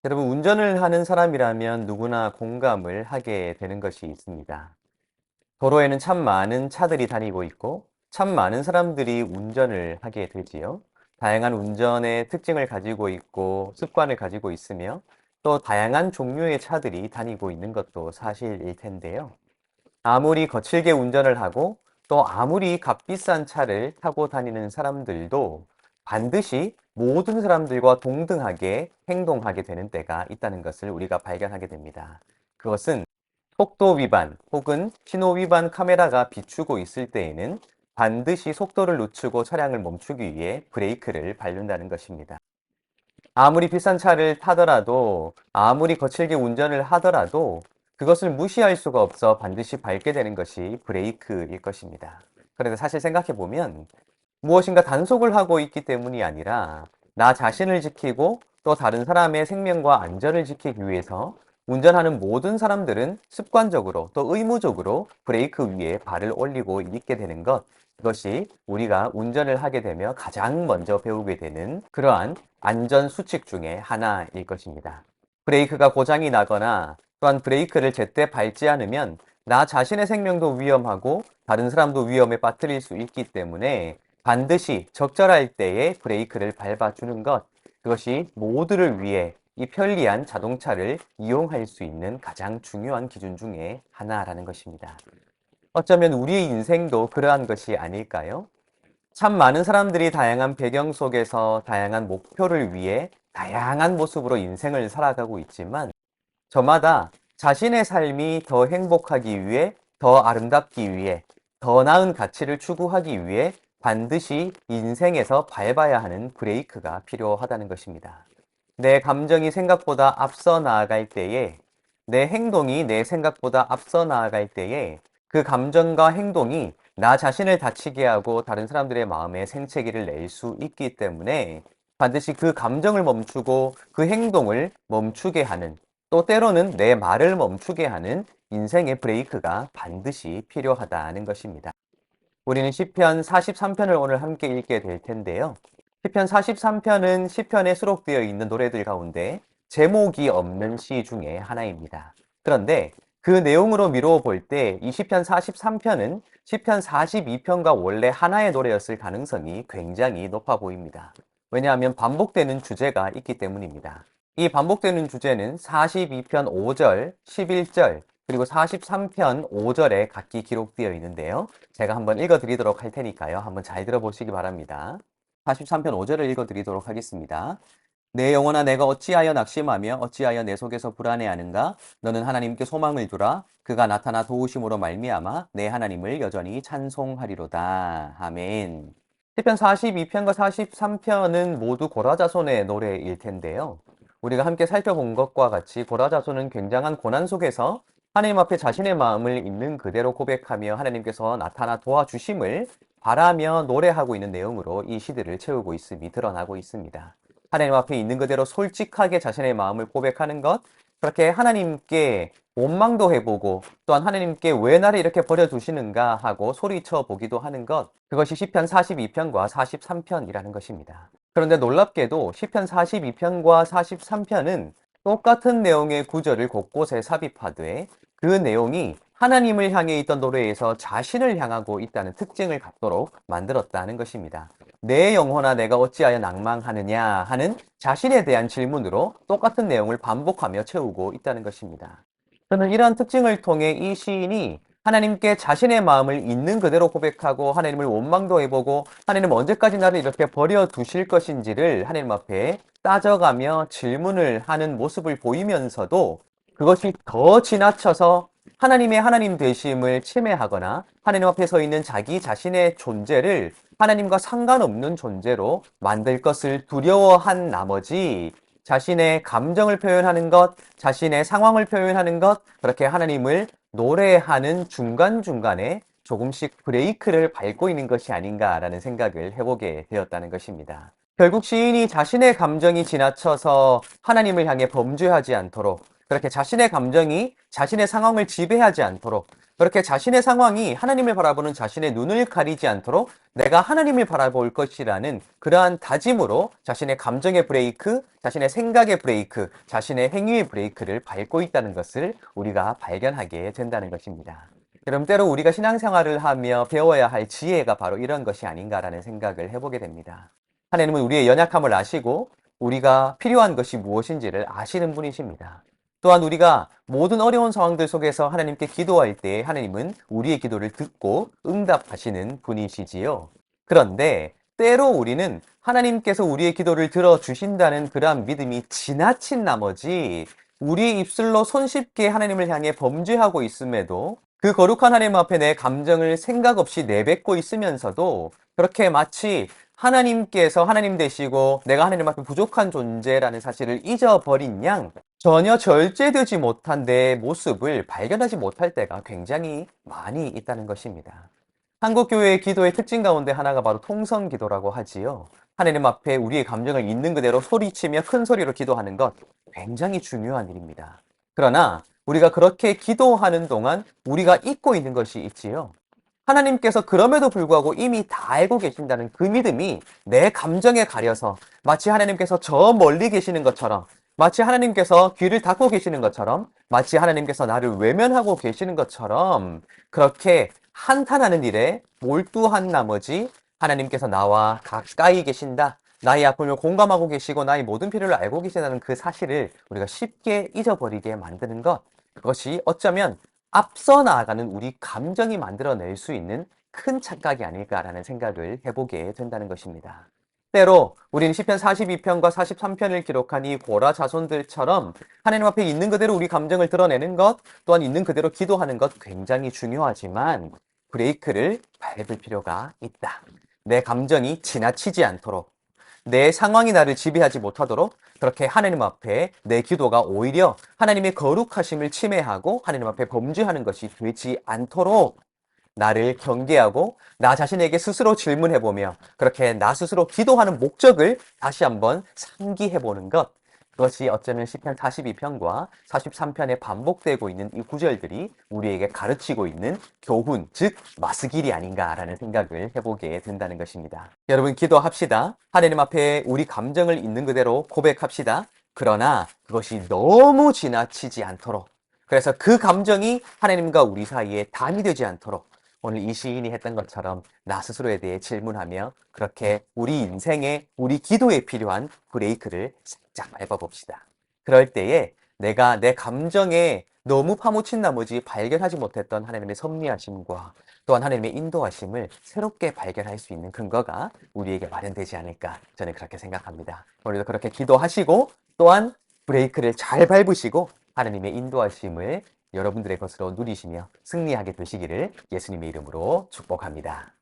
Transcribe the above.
여러분, 운전을 하는 사람이라면 누구나 공감을 하게 되는 것이 있습니다. 도로에는 참 많은 차들이 다니고 있고 참 많은 사람들이 운전을 하게 되지요. 다양한 운전의 특징을 가지고 있고 습관을 가지고 있으며 또 다양한 종류의 차들이 다니고 있는 것도 사실일 텐데요. 아무리 거칠게 운전을 하고 또 아무리 값비싼 차를 타고 다니는 사람들도 반드시 모든 사람들과 동등하게 행동하게 되는 때가 있다는 것을 우리가 발견하게 됩니다. 그것은 속도 위반 혹은 신호 위반 카메라가 비추고 있을 때에는 반드시 속도를 늦추고 차량을 멈추기 위해 브레이크를 밟는다는 것입니다. 아무리 비싼 차를 타더라도 아무리 거칠게 운전을 하더라도 그것을 무시할 수가 없어 반드시 밟게 되는 것이 브레이크일 것입니다. 그런데 사실 생각해 보면 무엇인가 단속을 하고 있기 때문이 아니라 나 자신을 지키고 또 다른 사람의 생명과 안전을 지키기 위해서 운전하는 모든 사람들은 습관적으로 또 의무적으로 브레이크 위에 발을 올리고 있게 되는 것, 그것이 우리가 운전을 하게 되며 가장 먼저 배우게 되는 그러한 안전 수칙 중에 하나일 것입니다. 브레이크가 고장이 나거나 또한 브레이크를 제때 밟지 않으면 나 자신의 생명도 위험하고 다른 사람도 위험에 빠뜨릴 수 있기 때문에 반드시 적절할 때에 브레이크를 밟아주는 것, 그것이 모두를 위해 이 편리한 자동차를 이용할 수 있는 가장 중요한 기준 중에 하나라는 것입니다. 어쩌면 우리의 인생도 그러한 것이 아닐까요? 참 많은 사람들이 다양한 배경 속에서 다양한 목표를 위해 다양한 모습으로 인생을 살아가고 있지만 저마다 자신의 삶이 더 행복하기 위해, 더 아름답기 위해, 더 나은 가치를 추구하기 위해 반드시 인생에서 밟아야 하는 브레이크가 필요하다는 것입니다. 내 감정이 생각보다 앞서 나아갈 때에, 내 행동이 내 생각보다 앞서 나아갈 때에 그 감정과 행동이 나 자신을 다치게 하고 다른 사람들의 마음에 생채기를 낼 수 있기 때문에 반드시 그 감정을 멈추고 그 행동을 멈추게 하는, 또 때로는 내 말을 멈추게 하는 인생의 브레이크가 반드시 필요하다는 것입니다. 우리는 시편 43편을 오늘 함께 읽게 될 텐데요. 시편 43편은 시편에 수록되어 있는 노래들 가운데 제목이 없는 시 중에 하나입니다. 그런데 그 내용으로 미루어 볼 때 이 시편 43편은 시편 42편과 원래 하나의 노래였을 가능성이 굉장히 높아 보입니다. 왜냐하면 반복되는 주제가 있기 때문입니다. 이 반복되는 주제는 42편 5절, 11절, 그리고 43편 5절에 각기 기록되어 있는데요. 제가 한번 읽어드리도록 할 테니까요. 한번 잘 들어보시기 바랍니다. 43편 5절을 읽어드리도록 하겠습니다. 내 영혼아 내가 어찌하여 낙심하며 어찌하여 내 속에서 불안해하는가? 너는 하나님께 소망을 두라. 그가 나타나 도우심으로 말미암아 내 하나님을 여전히 찬송하리로다. 아멘. 시편 42편과 43편은 모두 고라자손의 노래일 텐데요. 우리가 함께 살펴본 것과 같이 고라자손은 굉장한 고난 속에서 하나님 앞에 자신의 마음을 있는 그대로 고백하며 하나님께서 나타나 도와주심을 바라며 노래하고 있는 내용으로 이 시들을 채우고 있음이 드러나고 있습니다. 하나님 앞에 있는 그대로 솔직하게 자신의 마음을 고백하는 것, 그렇게 하나님께 원망도 해보고 또한 하나님께 왜 나를 이렇게 버려두시는가 하고 소리쳐 보기도 하는 것, 그것이 시편 42편과 43편이라는 것입니다. 그런데 놀랍게도 시편 42편과 43편은 똑같은 내용의 구절을 곳곳에 삽입하되 그 내용이 하나님을 향해 있던 노래에서 자신을 향하고 있다는 특징을 갖도록 만들었다는 것입니다. 내 영혼아 내가 어찌하여 낭망하느냐 하는 자신에 대한 질문으로 똑같은 내용을 반복하며 채우고 있다는 것입니다. 저는 이러한 특징을 통해 이 시인이 하나님께 자신의 마음을 있는 그대로 고백하고 하나님을 원망도 해보고 하나님 언제까지 나를 이렇게 버려두실 것인지를 하나님 앞에 따져가며 질문을 하는 모습을 보이면서도 그것이 더 지나쳐서 하나님의 하나님 되심을 침해하거나 하나님 앞에 서 있는 자기 자신의 존재를 하나님과 상관없는 존재로 만들 것을 두려워한 나머지 자신의 감정을 표현하는 것, 자신의 상황을 표현하는 것, 그렇게 하나님을 노래하는 중간중간에 조금씩 브레이크를 밟고 있는 것이 아닌가라는 생각을 해보게 되었다는 것입니다. 결국 시인이 자신의 감정이 지나쳐서 하나님을 향해 범죄하지 않도록 그렇게 자신의 감정이 자신의 상황을 지배하지 않도록, 그렇게 자신의 상황이 하나님을 바라보는 자신의 눈을 가리지 않도록 내가 하나님을 바라볼 것이라는 그러한 다짐으로 자신의 감정의 브레이크, 자신의 생각의 브레이크, 자신의 행위의 브레이크를 밟고 있다는 것을 우리가 발견하게 된다는 것입니다. 그럼 때로 우리가 신앙생활을 하며 배워야 할 지혜가 바로 이런 것이 아닌가라는 생각을 해보게 됩니다. 하나님은 우리의 연약함을 아시고 우리가 필요한 것이 무엇인지를 아시는 분이십니다. 또한 우리가 모든 어려운 상황들 속에서 하나님께 기도할 때 하나님은 우리의 기도를 듣고 응답하시는 분이시지요. 그런데 때로 우리는 하나님께서 우리의 기도를 들어주신다는 그러한 믿음이 지나친 나머지 우리의 입술로 손쉽게 하나님을 향해 범죄하고 있음에도 그 거룩한 하나님 앞에 내 감정을 생각 없이 내뱉고 있으면서도 그렇게 마치 하나님께서 하나님 되시고 내가 하나님 앞에 부족한 존재라는 사실을 잊어버린 양 전혀 절제되지 못한 내 모습을 발견하지 못할 때가 굉장히 많이 있다는 것입니다. 한국교회의 기도의 특징 가운데 하나가 바로 통성기도라고 하지요. 하나님 앞에 우리의 감정을 있는 그대로 소리치며 큰 소리로 기도하는 것 굉장히 중요한 일입니다. 그러나 우리가 그렇게 기도하는 동안 우리가 잊고 있는 것이 있지요. 하나님께서 그럼에도 불구하고 이미 다 알고 계신다는 그 믿음이 내 감정에 가려서 마치 하나님께서 저 멀리 계시는 것처럼, 마치 하나님께서 귀를 닫고 계시는 것처럼, 마치 하나님께서 나를 외면하고 계시는 것처럼 그렇게 한탄하는 일에 몰두한 나머지 하나님께서 나와 가까이 계신다, 나의 아픔을 공감하고 계시고 나의 모든 필요를 알고 계신다는 그 사실을 우리가 쉽게 잊어버리게 만드는 것, 그것이 어쩌면 앞서 나아가는 우리 감정이 만들어낼 수 있는 큰 착각이 아닐까라는 생각을 해보게 된다는 것입니다. 때로 우리는 시편 42편과 43편을 기록한 이 고라 자손들처럼 하나님 앞에 있는 그대로 우리 감정을 드러내는 것, 또한 있는 그대로 기도하는 것 굉장히 중요하지만 브레이크를 밟을 필요가 있다. 내 감정이 지나치지 않도록, 내 상황이 나를 지배하지 못하도록 그렇게 하나님 앞에 내 기도가 오히려 하나님의 거룩하심을 침해하고 하나님 앞에 범죄하는 것이 되지 않도록 나를 경계하고 나 자신에게 스스로 질문해보며 그렇게 나 스스로 기도하는 목적을 다시 한번 상기해보는 것, 그것이 어쩌면 시편 42편과 43편에 반복되고 있는 이 구절들이 우리에게 가르치고 있는 교훈, 즉 마스길이 아닌가라는 생각을 해보게 된다는 것입니다. 여러분, 기도합시다. 하나님 앞에 우리 감정을 있는 그대로 고백합시다. 그러나 그것이 너무 지나치지 않도록, 그래서 그 감정이 하나님과 우리 사이에 담이 되지 않도록 오늘 이 시인이 했던 것처럼 나 스스로에 대해 질문하며 그렇게 우리 인생에, 우리 기도에 필요한 브레이크를 살짝 밟아봅시다. 그럴 때에 내가 내 감정에 너무 파묻힌 나머지 발견하지 못했던 하나님의 섭리하심과 또한 하나님의 인도하심을 새롭게 발견할 수 있는 근거가 우리에게 마련되지 않을까, 저는 그렇게 생각합니다. 오늘도 그렇게 기도하시고 또한 브레이크를 잘 밟으시고 하나님의 인도하심을 여러분들의 것으로 누리시며 승리하게 되시기를 예수님의 이름으로 축복합니다.